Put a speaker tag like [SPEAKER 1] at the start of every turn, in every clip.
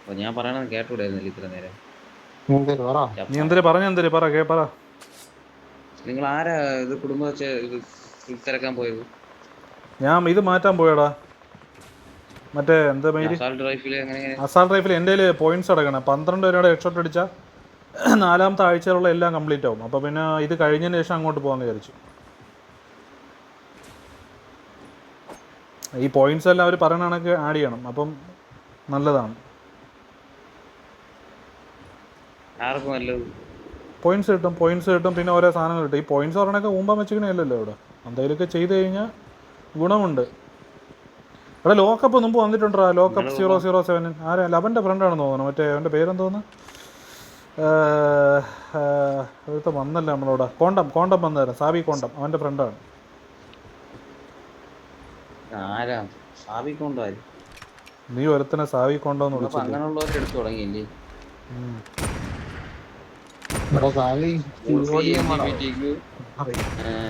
[SPEAKER 1] അപ്പൊ ഞാൻ പറയണത് കേട്ടൂടായിരുന്നില്ല ഇത്ര നേരം.
[SPEAKER 2] നീ എന്തിനു പറഞ്ഞെന്തിനു പറ.
[SPEAKER 1] നിങ്ങൾ ആരാ ഇത് കുടുംബ ഇത് തിരക്കാൻ പോയത്?
[SPEAKER 2] ഞാൻ ഇത് മാറ്റാൻ പോയടാ, മറ്റേ എന്താ പേര്,
[SPEAKER 1] അസാൾട്ട് റൈഫില് എങ്ങനെ?
[SPEAKER 2] അസാൾട്ട് റൈഫിൽ എൻ്റെ പോയിന്റ്സ് അടക്കണം. 12 പേരുടെ ഹെഡ്ഷോട്ട് അടിച്ചാൽ 4ാമത്തെ ആഴ്ചയിലുള്ള എല്ലാം കംപ്ലീറ്റ് ആവും. അപ്പോൾ പിന്നെ ഇത് കഴിഞ്ഞതിന് ശേഷം അങ്ങോട്ട് പോകാമെന്ന് വിചാരിച്ചു. ഈ പോയിന്റ്സ് എല്ലാം അവർ പറയണ കണക്ക് ആഡ് ചെയ്യണം, അപ്പം നല്ലതാണ്.
[SPEAKER 1] ആർക്കും നല്ലത്
[SPEAKER 2] പോയിന്റ്സ് കിട്ടും, പിന്നെ ഓരോ സാധനങ്ങൾ കിട്ടും. ഈ പോയിന്റ്സ് പറയണൊക്കെ ഊമ്പാൻ വെച്ചിരിക്കണല്ലോ ഇവിടെ. എന്തെങ്കിലുമൊക്കെ ചെയ്ത് കഴിഞ്ഞാൽ ഗുണമുണ്ട്. ഇവിടെ ലോക്കപ്പ് മുമ്പ് വന്നിട്ടുണ്ടോ? ലോക്കപ്പ് 007 ആരാ? ലവൻ്റെ ഫ്രണ്ടാണെന്ന് തോന്നുന്നു. മറ്റേ അവൻ്റെ പേരെന്തോന്ന്, അടുത്ത് വന്നല്ല നമ്മളോട്. കോണ്ടം വന്നായിരുന്നു, സാബി കോണ്ടം, അവൻ്റെ ഫ്രണ്ടാണ്.
[SPEAKER 1] ആരാ? സാബിക്കൊണ്ടായി
[SPEAKER 2] നീ ഒരുത്തനെ സാബി കോണ്ടോന്ന് വിളിച്ചു.
[SPEAKER 1] അങ്ങനെയുള്ളവർക്ക് എടുത്തു തുടങ്ങിയില്ലേ?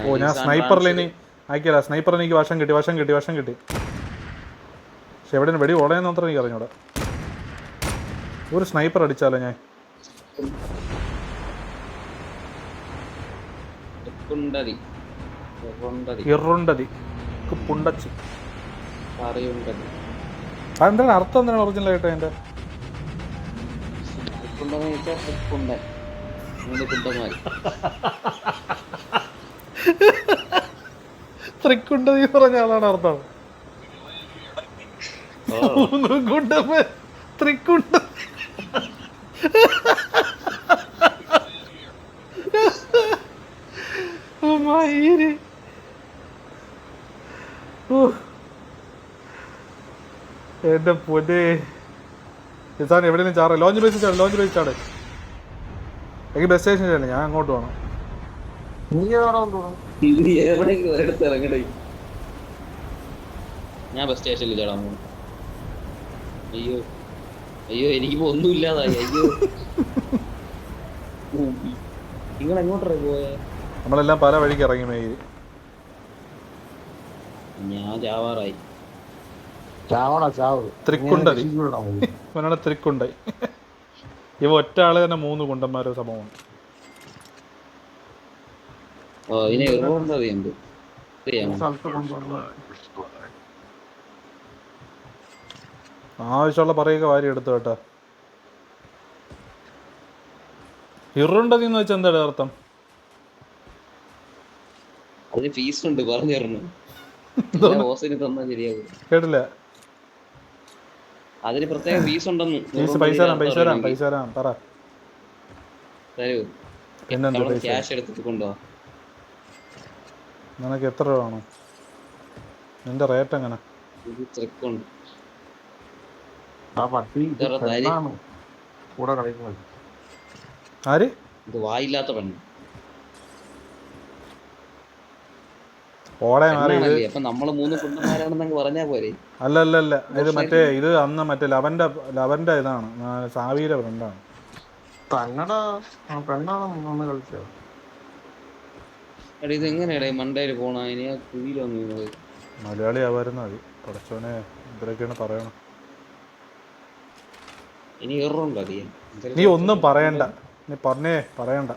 [SPEAKER 2] ഓ, ഞാൻ സ്നൈപ്പറിലിനി ആക്കിയല്ല. സ്നൈപ്പറിന് എനിക്ക് വശം കിട്ടി. പക്ഷെ എവിടെ വെടി ഓടയെന്ന് മാത്രം എനിക്ക് അറിഞ്ഞൂടെ. ഒരു സ്നൈപ്പർ അടിച്ചാലോ ഞാൻ? ഇറുണ്ടതി പുണ്ടച്ചി. അതെന്താണ് അർത്ഥം? എന്താണ് ഒറിജിനൽ ആയിട്ട് അതിന്റെ? ത്രിക്കുണ്ടതി പറഞ്ഞ ആളാണ് അർത്ഥം. ത്രിക്കുണ്ട എന്റെ പൊന്നെ. സാൻ എവിടെയെങ്കിലും ചാറ്. ലോഞ്ച് ബേസ് ചാട്. എനിക്ക് ബസ് സ്റ്റേഷൻ ചെയ്യണം, ഞാൻ അങ്ങോട്ട് പോകണം.
[SPEAKER 1] ഞാൻ ബസ് സ്റ്റേഷനിൽ ചാടാൻ പോകും. അയ്യോ എനിക്കിപ്പോ ഒന്നും ഇല്ലാതായി. അയ്യോ നിങ്ങൾ എങ്ങോട്ടേ പോയെ?
[SPEAKER 2] നമ്മളെല്ലാം പല വഴിക്ക് ഇറങ്ങി മേരി.
[SPEAKER 1] ഞാൻ ചാവാറായി.
[SPEAKER 2] ത്രിക്കുണ്ടതി ത്രിക്കുണ്ടായി. ഇവ ഒറ്റ ആള് തന്നെ 3 കുണ്ടന്മാരോ സംഭവമാണ്. ആവശ്യമുള്ള പറയുക വാരി എടുത്തു കേട്ടോ. ഇറുണ്ടതി എന്ന് വെച്ചാൽ എന്താണ് അർത്ഥം?
[SPEAKER 1] അതിന് ഫീസ് ഉണ്ട്, പറഞ്ഞു തരണം.
[SPEAKER 2] കേട്ടില്ല.
[SPEAKER 1] അതിന് പ്രത്യേക ഫീസ് ഉണ്ടെന്ന്.
[SPEAKER 2] പൈസ തരാം പറ.
[SPEAKER 1] ക്യാഷ് എടുത്തിട്ട് കൊണ്ടുപോവാ.
[SPEAKER 2] നിനക്ക് എത്ര രൂപ വേണം? നിന്റെ റേറ്റ് എങ്ങനെ? ആര്?
[SPEAKER 1] ഇത് വായില്ലാത്ത പെണ്ണ്.
[SPEAKER 2] ഓടെ മാറി.
[SPEAKER 1] അപ്പൊ നമ്മള് 3 കുണ്ടന്മാരാണെന്ന് പറഞ്ഞാ പോരെ?
[SPEAKER 2] അല്ല, ഇത് മറ്റേ ഇത് അന്ന് മറ്റേ ലവന്റെ ഇതാണ്, സാവിയുടെ ഫ്രണ്ടാണ്.
[SPEAKER 1] ഇത് എങ്ങനെയാ മണ്ടയില് പോണ? ഇനി കുഴിയിലൊന്നും
[SPEAKER 2] മലയാളി ആവാരുന്ന മതി. പഠിച്ചോനെ ഇവരൊക്കെയാണ് പറയണം.
[SPEAKER 1] ഇനി എറുണ്ടോ?
[SPEAKER 2] നീ ഒന്നും പറയണ്ട, നീ പറയണ്ട.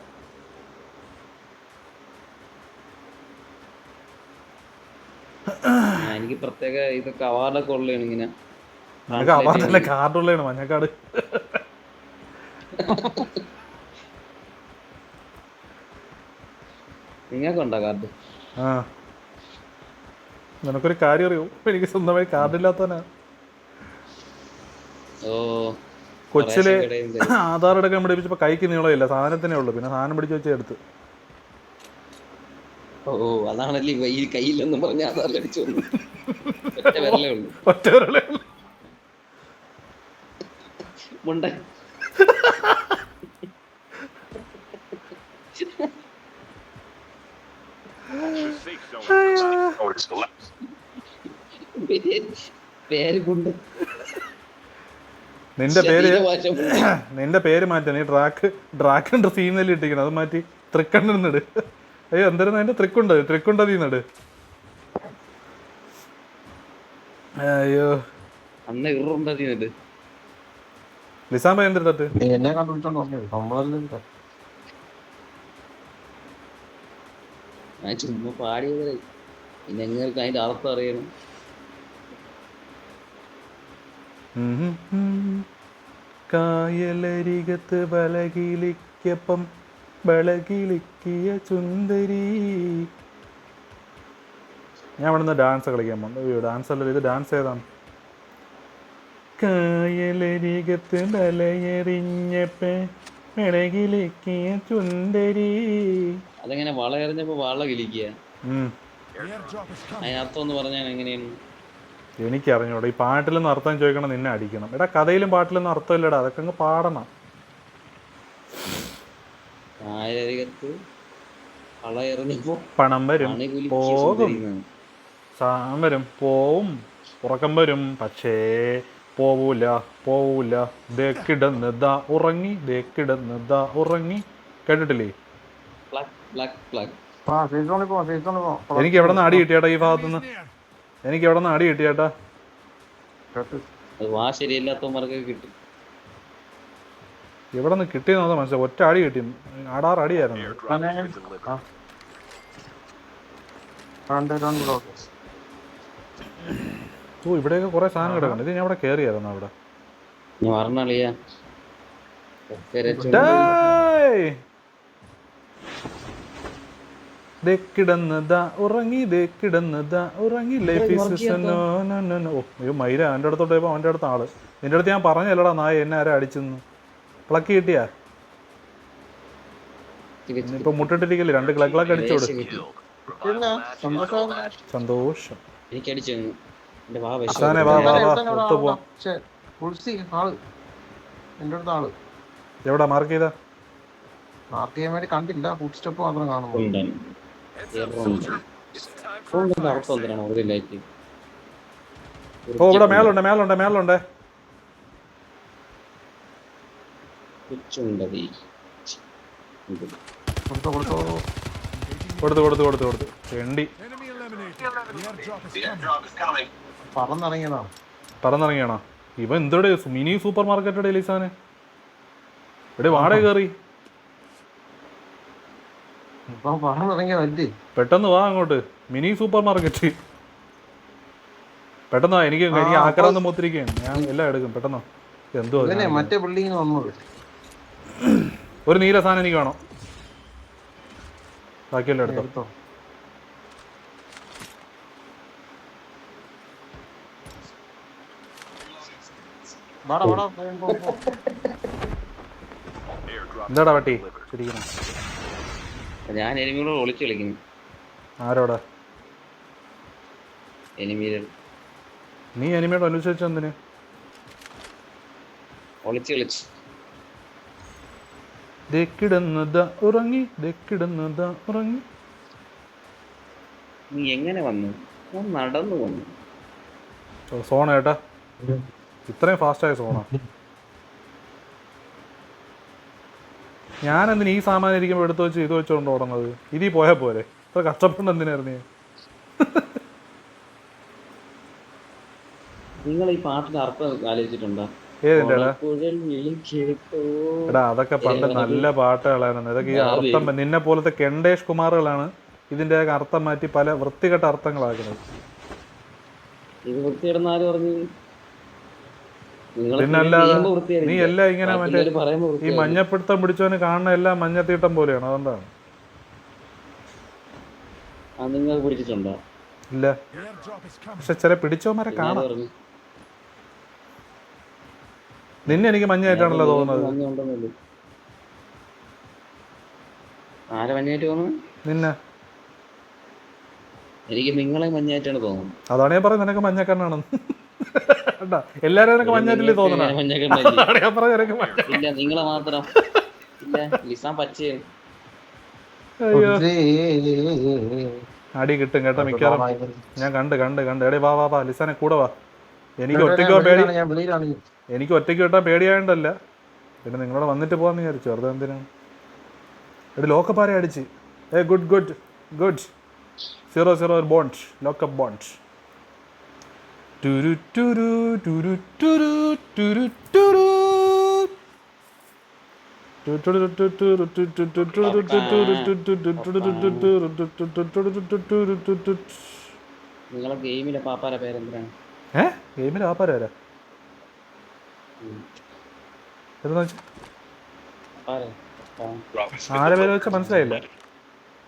[SPEAKER 1] എനിക്ക് പ്രത്യേക ഇതൊക്കെ അവാർഡൊക്കെ ഉള്ളതാണ്. ഇങ്ങനെ
[SPEAKER 2] അവാർഡല്ല, കാർഡുള്ളതാണ്. മഞ്ഞക്കാട്.
[SPEAKER 1] നിങ്ങൾക്കുണ്ടോ കാർഡ്?
[SPEAKER 2] ആ, നിനക്കൊരു കാര്യം അറിയൂ, എനിക്ക് സ്വന്തമായി കാർഡില്ലാത്തവനാ. കൊച്ചില് ആധാർ എടുക്കാൻ പിടിപ്പിച്ചപ്പോ കൈക്ക് നീളമില്ല, സാധനത്തിനേ ഉള്ളു. പിന്നെ സാധനം പിടിച്ച് വെച്ച് എടുത്ത്.
[SPEAKER 1] അതാണല്ലേ ഈ കയ്യിലൊന്നും പറഞ്ഞ ആധാർ അടിച്ചു.
[SPEAKER 2] ഒറ്റ വിരലേ ഉള്ളൂ. നിന്റെ പേര് മാറ്റാ. നീ ഡ്രാക്കണ്ട് സീന്നല്ലേ ഇട്ടിക്കണം, അത് മാറ്റി ത്രിക്കണ്ടിരുന്നിട്. അയ്യോ എന്തായിരുന്നു അതിന്റെ? ത്രിക്കുണ്ടതിന്നിട്. അയ്യോ,
[SPEAKER 1] അന്ന് ഇറുണ്ടതിന്നിട്ട്
[SPEAKER 2] ലിസാൻ ഭായി എന്തിട്ട്
[SPEAKER 3] നീ എന്നെ കണ്ടുപിടിച്ചോണ്ട് വന്നത് നമ്മളല്ലേ.
[SPEAKER 1] ഞാൻ ചുമ്മാ പാടിയതേ. പിന്നെ എങ്ങൾക്ക് അതിന്റെ അർത്ഥം അറിയണം.
[SPEAKER 2] കായലരികത്ത് ബലകിലിക്കപ്പം ബലകിലിക്കിയ ചുന്ദരി. ഞാൻ ഇവിടെ നിന്ന് ഡാൻസ് കളിക്കാൻ പോകുന്നു. ഡാൻസ് അല്ലല്ലോ ഇത്. ഡാൻസ് ഏതാണ്? കായലരികത്ത് ബലയെറിഞ്ഞപ്പ ബലകിലിക്കിയ ചുന്ദരി.
[SPEAKER 1] അതെങ്ങനെ വള എറിഞ്ഞപ്പോ വള കിളിക്കുക? അതിനർത്ഥം ഒന്ന് പറഞ്ഞാൽ എങ്ങനെയാണ്?
[SPEAKER 2] എനിക്കറിഞ്ഞൂടാ. ഈ പാട്ടിലൊന്നും അർത്ഥം ചോദിക്കണം, നിന്നെ അടിക്കണം. എടാ കഥയിലും പാട്ടിലൊന്നും അർത്ഥമില്ലടാ, അതൊക്കെ അങ്ങ് പാടണം.
[SPEAKER 1] കായലരികത്ത് വള എറിഞ്ഞപ്പോ
[SPEAKER 2] പണം വരും പോകും, സാം വരും പോവും, ഉറക്കം വരും പക്ഷേ പോവൂല പോവൂല. ദേ കിടന്ന് ദാ ഉറങ്ങി, ദേ കിടന്ന് ദാ ഉറങ്ങി. കേട്ടിട്ടില്ലേ? എനിക്ക് എവിടെ നിന്ന് അടി കിട്ടിയാട്ടാ ഈ ഭാഗത്തുനിന്ന്? എനിക്ക് എവിടെ നിന്ന് അടി കിട്ടിയാട്ടാ?
[SPEAKER 1] വാ ശരിയല്ലാത്തവന്മാർക്ക് കിട്ടും.
[SPEAKER 2] എവിടെ നിന്ന് കിട്ടിയെന്നോ മനസ്സിലായി. ഒറ്റ അടി കിട്ടി, 6 അടിയായിരുന്നു. ഓ ഇവിടെയൊക്കെ കുറെ സാധനം കിടക്കുന്നുണ്ട്. ഇത് ഞാൻ ഇവിടെ കയറിയായിരുന്നു. അവിടെ കിടന്നതാ ഉറങ്ങി, കിടന്നതാ ഉറങ്ങി. ലൈഫ് ഈസ് ഓ അയ്യോ മൈര എൻ്റെ അടുത്തോട്ട് പോയപ്പോൾ അവൻ്റെ അടുത്ത ആള്. നിന്റെ അടുത്ത് ഞാൻ പറഞ്ഞല്ലടാ നായ എന്നെ ആരാ അടിച്ചെന്ന്. പ്ലക്ക് കിട്ടിയാ? ഇപ്പൊ മുട്ടിട്ടിരിക്കല്ലേ, 2 ക്ലക്ക് അടിച്ചോട്. സന്തോഷം. എവിടാ മാർക്ക് ചെയ്താ?
[SPEAKER 3] മാർക്ക് ചെയ്യാൻ വേണ്ടി കണ്ടില്ല, ഫുഡ് സ്റ്റെപ്പ് മാത്രം കാണുന്നു.
[SPEAKER 2] ഓ ഇവിടെ മേലുണ്ട് മേലുണ്ട് മേലുണ്ട്. കൊടുത്തു കൊടുത്തു കൊടുത്തു കൊടുത്തു. ചെണ്ടി പറന്നിറങ്ങിയാണോ? ഇവ എന്തോടെ മിനി സൂപ്പർ മാർക്കറ്റ് എലിസാന് ഇവിടെ വാടക കയറി. പെട്ടെന്ന് വാ അങ്ങോട്ട്, മിനി സൂപ്പർ മാർക്കറ്റ്. പെട്ടെന്ന് എനിക്ക് ആക്രാന്തം മൂത്തിരിക്കുകയാണ്. ഞാൻ എല്ലാം എടുക്കും പെട്ടെന്ന്. എന്തോ
[SPEAKER 3] മറ്റേ ബിൽഡിങ്ങിന് വന്നത്.
[SPEAKER 2] ഒരു നീല സാധനം എനിക്ക് വേണം, ബാക്കിയെല്ലാം എടുത്തോ. എന്താടാ പട്ടി ശരിക്കണം?
[SPEAKER 1] ഞാൻ എനിമിയോട് ഒളിച്ചു കളിക്കുന്നു.
[SPEAKER 2] ആരോടാ?
[SPEAKER 1] നീ
[SPEAKER 2] എനിമിയോട് അനുസരിച്ച് എന്തിന്
[SPEAKER 1] ഒളിച്ചു കളിച്ചു?
[SPEAKER 2] ഉറങ്ങി ഉറങ്ങി.
[SPEAKER 1] നീ എങ്ങനെ വന്നു? നടന്നു വന്നു.
[SPEAKER 2] സോണ ഏട്ടാ, ഇത്രയും ഫാസ്റ്റായ സോണാ. ഞാനെന്തിന് ഈ സാമാനം ഇരിക്കുമ്പോൾ എടുത്തു വെച്ച് ഇത് വെച്ചോണ്ട് ഓടുന്നത്? ഇതിൽ പോയാൽ പോരെ? ഇത്ര കഷ്ടപ്പെട്ട് എന്തിനായിരുന്നു?
[SPEAKER 1] നിങ്ങൾ ഈ പാട്ടിന്റെ അർത്ഥം ആലോചിച്ചിട്ടുണ്ടോ?
[SPEAKER 2] ഏതിന്റെ എടാ? അതൊക്കെ പണ്ട് നല്ല പാട്ടുകളായിരുന്നു. ഇതൊക്കെ ഈ അർത്ഥം നിന്നെ പോലത്തെ കെണ്ടേഷ് കുമാറുകളാണ് ഇതിന്റെ അർത്ഥം മാറ്റി പല വൃത്തികെട്ട അർത്ഥങ്ങളാക്കുന്നത്. പിന്നല്ലാതെ നീ എല്ലാം ഇങ്ങനെ മറ്റേ ഈ മഞ്ഞപ്പിടുത്തം പിടിച്ചവന് കാണുന്ന എല്ലാം മഞ്ഞത്തീട്ടം പോലെയാണ്. അതെന്താണ്? ഇല്ല, പക്ഷെ ചില പിടിച്ചവന്മാരെ കാണാം. നിന്നെ എനിക്ക് മഞ്ഞായിട്ടാണല്ലോ തോന്നുന്നത്. നിന്നെ
[SPEAKER 1] എനിക്ക് നിങ്ങളെ മഞ്ഞായിട്ടാണ് തോന്നുന്നത്.
[SPEAKER 2] അതാണ് ഞാൻ പറയുന്നത്, നിനക്ക് മഞ്ഞക്കണ്ണാണെന്ന്. എല്ലാരും നിനക്ക് മഞ്ഞായിട്ടില്ലേ തോന്നണ?
[SPEAKER 1] നിങ്ങളെ മാത്രം ലിസാൻ പച്ചയാണ്.
[SPEAKER 2] അടി കിട്ടും കേട്ടോ മിക്കവാറും. ഞാൻ കണ്ട് കണ്ട് കണ്ട്. എടേ വാ വാ വാ ലിസാനെ കൂടെ വാ. എനിക്ക് ഒറ്റയ്ക്കോ പേടി, എനിക്ക് ഒറ്റയ്ക്ക് കിട്ടാൻ പേടിയായോണ്ടല്ല, പിന്നെ നിങ്ങളോട് വന്നിട്ട് പോകാന്ന് വിചാരിച്ചു. വെറുതെ എന്തിനാണ്? എടി ലോക്കപ്പാരെ അടിച്ച്. Good good good. 0-0 bond, lockup bond. ടുരു ടുരു ടുരു ടുരു ടുരു ടുരു.
[SPEAKER 1] നിങ്ങളെ ഗെയിമിലെ പാപ്പാരെ പേരെന്തിനാണ്?
[SPEAKER 2] ഗെയിമിൽ ആപ്പാരാ എന്താ
[SPEAKER 1] പാപ്പാരെ
[SPEAKER 2] ആരെ പേര് വെച്ചാൽ മനസ്സിലായില്ല.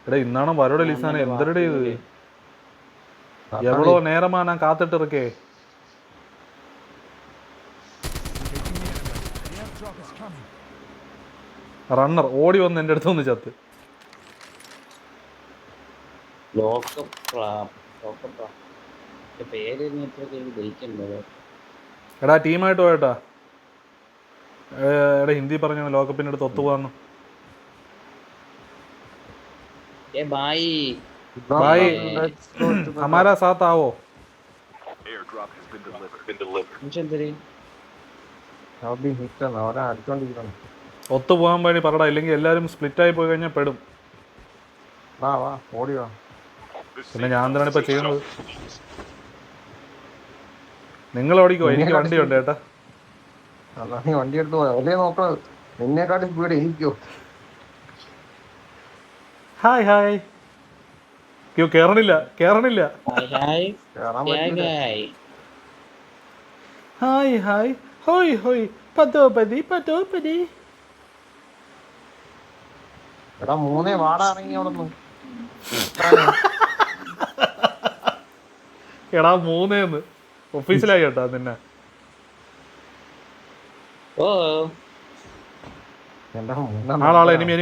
[SPEAKER 2] എടാ ഇന്നാണോ വരോടെ ലിസാനെ എന്തരടെ ഇത് എവളോ നേരമാ ഞാൻ കാത്തിട്ടിരിക്കേ. റണ്ണർ ഓടി വന്ന് എൻ്റെ അടുത്ത് ഒന്ന് ചത്ത്.
[SPEAKER 1] പേര് ദഹിക്കണ്ടോ?
[SPEAKER 2] എടാ ടീമായിട്ട് പോയട്ടാ. എടാ ഹിന്ദി പറഞ്ഞ ലോകപ്പിൻ്റെ അടുത്ത് ഒത്തുപോകാന്ന്.
[SPEAKER 1] भाई
[SPEAKER 2] भाई हमारा साथ आओ. ഒത്തുപോകാൻ വേണ്ടി പറടാ, ഇല്ലെങ്കിൽ എല്ലാവരും സ്പ്ലിറ്റായി പോയി കഴിഞ്ഞാൽ പെടും. പിന്നെ ഞാൻ എന്തിനാണ് ഇപ്പൊ ചെയ്യുന്നത്? നിങ്ങൾ ഓടിക്കോ, എനിക്ക് വണ്ടിയുണ്ട് ചേട്ടാ.
[SPEAKER 3] വണ്ടി എടുത്ത് പോയാ നോക്കണത് നിന്നെക്കാട്ടി സ്പീഡ് എനിക്കോ.
[SPEAKER 2] Hi hi. കേറണില്ല ഹായ് ഹായ് ഹോയ് ഹോയ് പതോപതി.
[SPEAKER 3] എടാ മൂന്നേ വാട ഇറങ്ങി അവിടെ നിന്ന്.
[SPEAKER 2] എടാ മൂന്നേന്ന് ഒഫീഷ്യലായി കേട്ടാ നിന്നെ. ആളാളെ enemy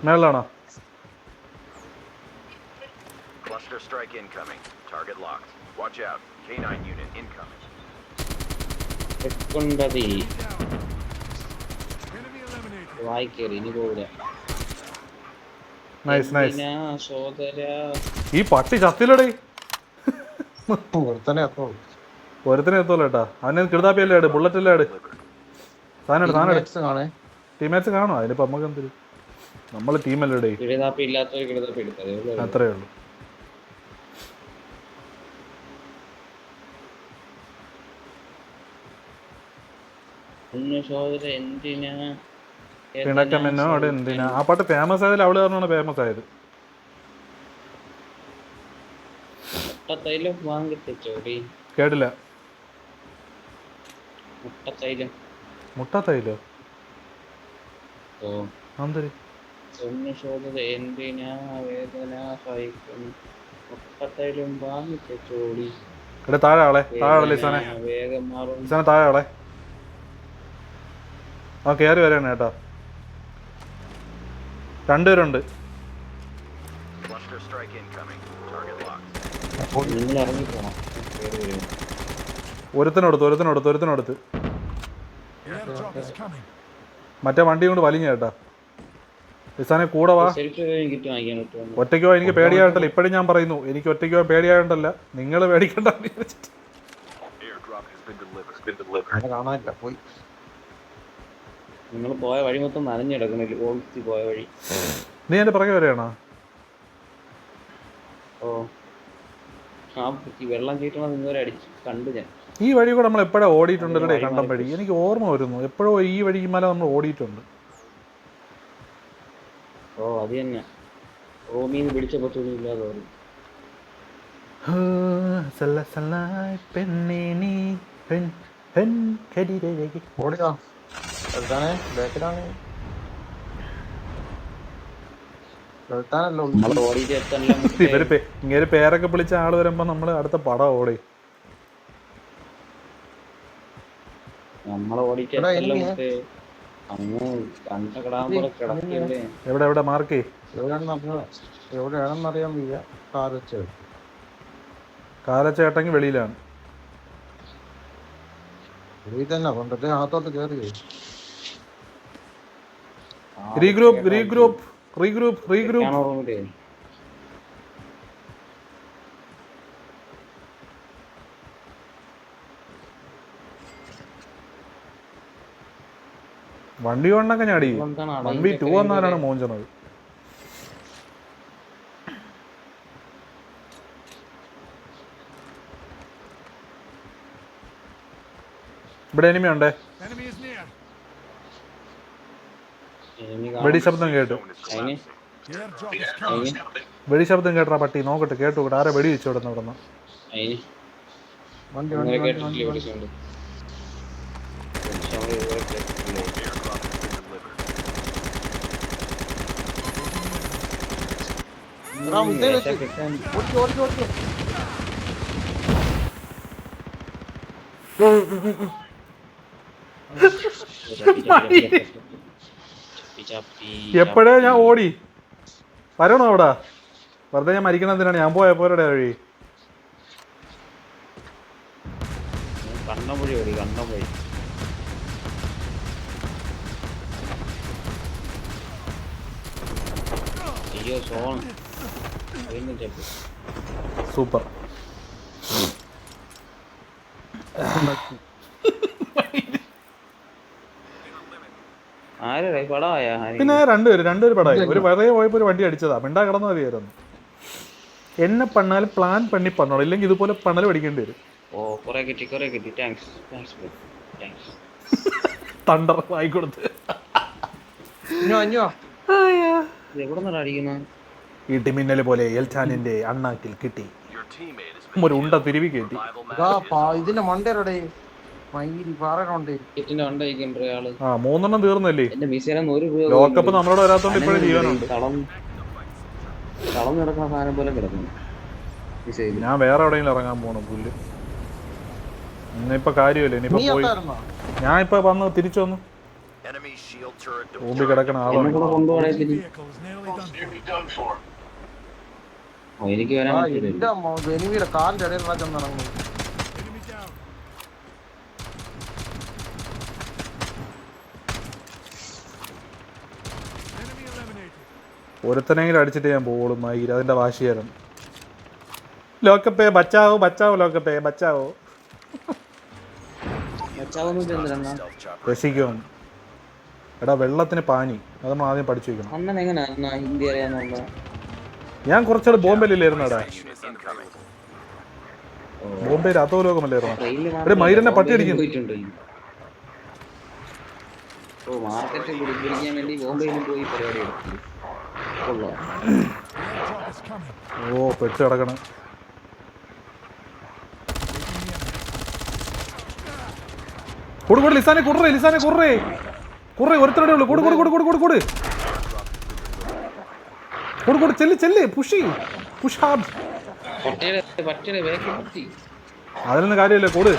[SPEAKER 2] മേളാണോ?
[SPEAKER 4] Cluster strike incoming. Target locked. Watch out. K9 unit incoming.
[SPEAKER 2] Nice. ഈ പട്ടി ചത്തില്ലടേ. ഒരുത്തനെ എത്തോളൂ കേട്ടാ. അവനെ കിടുതാപ്പിയല്ലേ ഇട്, ബുള്ളറ്റ് അല്ലേ ഇട്. സാധനം ടീമേറ്റ്സ് കാണോ? അതിനിപ്പോ നമുക്ക് എന്തൊരു, നമ്മള് ടീമല്ലേ ഇടേ. അത്രേ ഉള്ളൂ. പിണക്കമെന്നോട് എന്തിനാ? ആ പാട്ട് ഫേമസ് ആയതിൽ അവള് കാരണമാണ് ഫേമസ് ആയത്. കേട്ടില്ല. മുട്ടത്തൈലോ? എന്തര്? ഇവിടെ താഴെ ആളെ ലിസാനെ താഴെ ആളെ. ആ കയറി വരാണ് കേട്ടോ. രണ്ടുപേരുണ്ട്. ഒരുത്തനടുത്ത് മറ്റേ വണ്ടി കൊണ്ട് വലിഞ്ഞ കേട്ടാ. ലിസാനെ കൂടെ വാ. ഒറ്റയ്ക്കോ എനിക്ക് പേടിയായിട്ടല്ല, ഇപ്പഴും ഞാൻ പറയുന്നു, എനിക്ക് ഒറ്റയ്ക്കോ പേടിയായിട്ടല്ല, നിങ്ങൾ പേടിക്കണ്ട.
[SPEAKER 1] നിങ്ങൾ പോയ വഴി മൊത്തം നനഞ്ഞെടുക്കണില്ല. പോയ വഴി
[SPEAKER 2] നീ എന്റെ പുറകെ വരെയാണോ?
[SPEAKER 1] വെള്ളം കയറ്റണം ഇന്നുവരെ അടിച്ചു കണ്ടു ഞാൻ.
[SPEAKER 2] ഈ വഴി കൂടെ നമ്മൾ എപ്പോഴാ ഓടിയിട്ടുണ്ടല്ലേ? കണ്ടം വഴി എനിക്ക് ഓർമ്മ വരുന്നു. എപ്പോഴോ ഈ വഴി മല നമ്മൾ ഓടിയിട്ടുണ്ട്.
[SPEAKER 1] അത് തന്നെ. റൂമിന്ന് പിടിച്ചപ്പോ തുണിയില്ലാതെ
[SPEAKER 2] ഇങ്ങനെ പേരൊക്കെ വിളിച്ച ആള് വരുമ്പോ നമ്മള് അടുത്ത പടം ഓടി. എവിടെ മാർക്ക്
[SPEAKER 3] എവിടെയാണെന്നറിയാൻ വയ്യ.
[SPEAKER 2] കാലച്ചേട്ടെങ്കിൽ വെളിയിലാണ്.
[SPEAKER 3] തന്നെ കൊണ്ടിട്ട് അകത്തോട്ട് കയറി.
[SPEAKER 2] റീഗ്രൂപ്പ്. വണ്ടി കൊണ്ടൊക്കെ ഞാടി 1v2 വന്നാലാണ് മോഞ്ചണത്. ഇവിടെ എനിമി ഉണ്ടേ. വെടി ശബ്ദം കേട്ടു.
[SPEAKER 1] അതിന്
[SPEAKER 2] വെടി ശബ്ദം കേട്ടാ പട്ടി നോക്കട്ടെ. കേട്ടു കേട്ടോ. ആരെ വെടി വെച്ചു ഇവിടുന്ന് ഇവിടുന്ന്.
[SPEAKER 1] അതിന്
[SPEAKER 3] വണ്ടി
[SPEAKER 1] അങ്ങനെ
[SPEAKER 3] വണ്ടി വണ്ടി
[SPEAKER 1] കേട്ടിട്ടില്ല
[SPEAKER 3] വണ്ടി
[SPEAKER 1] വിളിച്ചോണ്ട്
[SPEAKER 3] എടാ, മുത്തേ വെച്ച്. ഓടിക്ക്, ഓടിക്ക്, ഓടിക്ക്.
[SPEAKER 2] എപ്പോഴേ ഞാൻ ഓടി വരണോ അവിടെ? വെറുതെ ഞാൻ മരിക്കണതിനാണ്. ഞാൻ പോയ പോരടെ വഴി.
[SPEAKER 1] കണ്ണമ്പുഴി ഓടി കണ്ണമ്പുഴി. അയ്യോ സോൺ
[SPEAKER 2] സൂപ്പർ.
[SPEAKER 1] ആരെ പടമായാ
[SPEAKER 2] പിന്നെ രണ്ടുപേര് പടായി. ഒരു വെറുതെ പോയപ്പോ ഒരു വണ്ടി അടിച്ചതാ. മിണ്ടാ കിടന്നു മതിയായിരുന്നു. എന്നെ പണ്ണാലും പ്ലാൻ പണി പണ്ണോളൂ, ഇല്ലെങ്കിൽ ഇതുപോലെ പണൽ പഠിക്കേണ്ടി വരും.
[SPEAKER 1] ഓ കുറെ കിട്ടി താങ്ക്സ്
[SPEAKER 2] തണ്ടർ വായിക്കൊടുത്ത്.
[SPEAKER 1] എവിടെ നിന്നാ അടിക്കുന്ന
[SPEAKER 2] ഇടിമിന്നൽ പോലെ എൽചാനിന്റെ അണ്ണാക്കിൽ കിട്ടി.
[SPEAKER 4] Your teammate has
[SPEAKER 2] ഒരു ഉണ്ട തിരുവി കയറ്റി.
[SPEAKER 3] ഇതിന്റെ മണ്ടേരടെ മയിരി പാറയുണ്ടേ.
[SPEAKER 1] കിറ്റിന്റെ വണ്ടയിക്കണ്ട ആള്.
[SPEAKER 2] ആ 3 തീർന്നല്ലേ.
[SPEAKER 1] എന്റെ മിസൈലൊന്നും ഒരു
[SPEAKER 2] ലോക്കപ്പ് നമ്മളോട് വരാത്തോണ്ട് ഇപ്പോഴും ജീവനുണ്ട്.
[SPEAKER 1] തളം കിടക്കുന്ന സാധനം പോലെ കിടക്കുന്നു മിസൈൽ.
[SPEAKER 2] ഞാൻ വേറെ എവിടെയെങ്കിലും ഇറങ്ങാൻ പോണു. പുല്ല് ഇന്നിപ്പോ കാര്യമില്ല. ഇനിയിപ്പോ പോയി ഞാൻ ഇപ്പൊ വന്ന് തിരിച്ചു വന്നു.
[SPEAKER 4] enemy shield turret
[SPEAKER 2] റൂമിൽ കിടക്കണ ആളാണ്.
[SPEAKER 1] കൊണ്ടുപോകണേ എനിക്ക് വരാൻ പറ്റില്ല.
[SPEAKER 3] എനിമിയുടെ കാലിന്റെ ഇടയിൽ നടക്കുന്നു.
[SPEAKER 2] ഒരുത്തനെങ്കിലും അടിച്ചിട്ട് ഞാൻ പോകുള്ളൂ. മയിര് അതിന്റെ വാശിയായിരുന്നു. ലോക്കപ്പേ ബച്ചാവോ ബച്ചാവോ ലോക്കപ്പേ ബച്ചാവോ. രസിക്കും. എടാ വെള്ളത്തിന് പാനി അത് നമ്മൾ ആദ്യം പഠിച്ചു വെക്കണം.
[SPEAKER 1] അണ്ണൻ എങ്ങനെയാ ഹിന്ദി അറിയാന്നുള്ള?
[SPEAKER 2] ഞാൻ കുറച്ചാൾ ബോംബെയിലായിരുന്നു. എടാ ബോംബെയിൽ അധോലോകമല്ലായിരുന്നു. ഒരു മയിലിനെ പട്ടി അടിക്കുന്നു.
[SPEAKER 1] ഓ മാർക്കറ്റ് പിടിക്കാൻ വേണ്ടി ബോംബെയിലും പോയി പരിപാടി എടുത്തു.
[SPEAKER 2] ഓ പെട്ട് കിടക്കണം. കൊടു ലിസാനെ കുടറേ ഒരുത്തരുടെ ഉള്ളു. കൊടു ചെല്ല് പുഷ് അതിലൊന്നും കാര്യമില്ല. കൂട്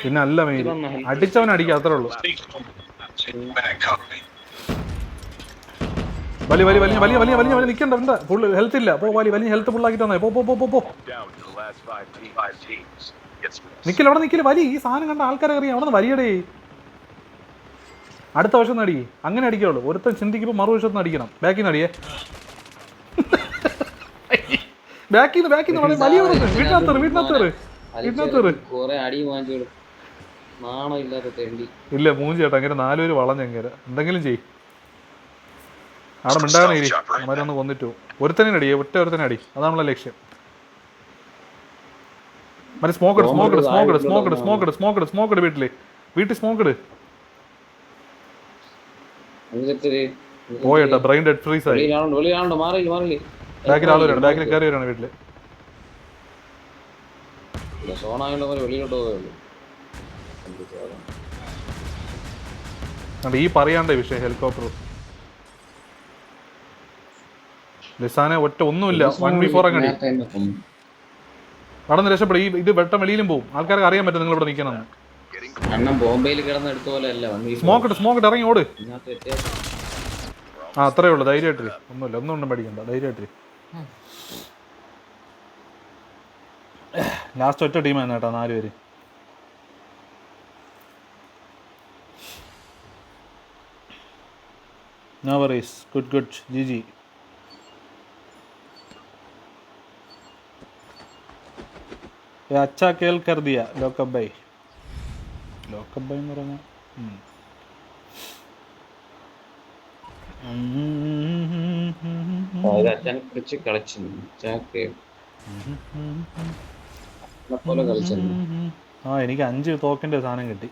[SPEAKER 2] പിന്നെ അല്ല മെയിൻ അടിച്ചവൻ അടിക്കുക അത്രേ ഉള്ളൂ. വലിയ നിൽക്കണ്ട. ഫുള്ള് ഹെൽത്ത് ഇല്ല. പോ വലിയ ഹെൽത്ത് ഫുള്ളാക്കിട്ട് വന്നേ. പോ നിക്കൽ അവിടെ നിക്കല്. വലി ഈ സാധനം കണ്ട ആൾക്കാരെ അറിയാം. അവിടെ നിന്ന് വലിയടേ. അടുത്ത വശം അടി. അങ്ങനെ അടിക്കുള്ളൂ. ഒരുത്തൻ ചിന്തിക്കുമ്പോൾ മറുവശത്ത് അടിക്കണം. ബാക്കിൽ നിന്ന് അടിയേ. ബാക്കിൽ നിന്ന് വലിയ വീട്ടിനകത്ത് ഇല്ല മൂഞ്ചി ചേട്ടാ. അങ്ങനെ 4 പേര് വളഞ്ഞെങ്ങനെ എന്തെങ്കിലും ചെയ്യും. അവിടെ മിണ്ടാകണേ. അവരൊന്ന് കൊന്നിട്ടു. ഒരുത്തനെ അടിയേ. ഒരുത്തനെ അടി. അതാണ് നമ്മളെ ലക്ഷ്യം. മറ്റേ സ്മോക്കഡ് വീട്ടിൽ സ്മോക്കഡ് പോയേട്ടാ. ബ്രെയിൻ ഡെഡ് ഫ്രീസ് ആയി. ബാക്കിൽ ആൾ വരാണ്. ബാക്കിൽ കയറി വരാണ് വീട്ടില്. ഈ പറയാണ്ട വിഷയം ഹെലികോപ്റ്റർ ലിസാനെ ഒന്നുമില്ല. 1v4 അങ്ങടി നടന്ന് രക്ഷപ്പെടും. ഇത് വെട്ടം വെളിയിലും പോകും. ആൾക്കാർക്ക് അറിയാൻ പറ്റും നിങ്ങൾ ഇവിടെ നിൽക്കണം.
[SPEAKER 1] ബോംബെയിൽ കിടന്നെടുത്ത പോലെ അല്ല.
[SPEAKER 2] സ്മോക്കട്ട് ഇറങ്ങി ഓട്. ആ അത്രേ ഉള്ളു. ധൈര്യമായിട്ട് ഒന്നും പഠിക്കണ്ട. ധൈര്യമായിട്ട് ലാസ്റ്റ് ഒറ്റ ടീമായിരുന്നു കേട്ടോ. 4 പേര്. No worries. Good. GG. अच्छा खेल कर दिया लोकप भाई എന്ന് പറഞ്ഞാൽ
[SPEAKER 1] അച്ഛനെ കുറിച്ച് കളിച്ചു. പോലെ കളിച്ചു.
[SPEAKER 2] ആ എനിക്ക് 5 തോക്കിൻ്റെ സാധനം കിട്ടി.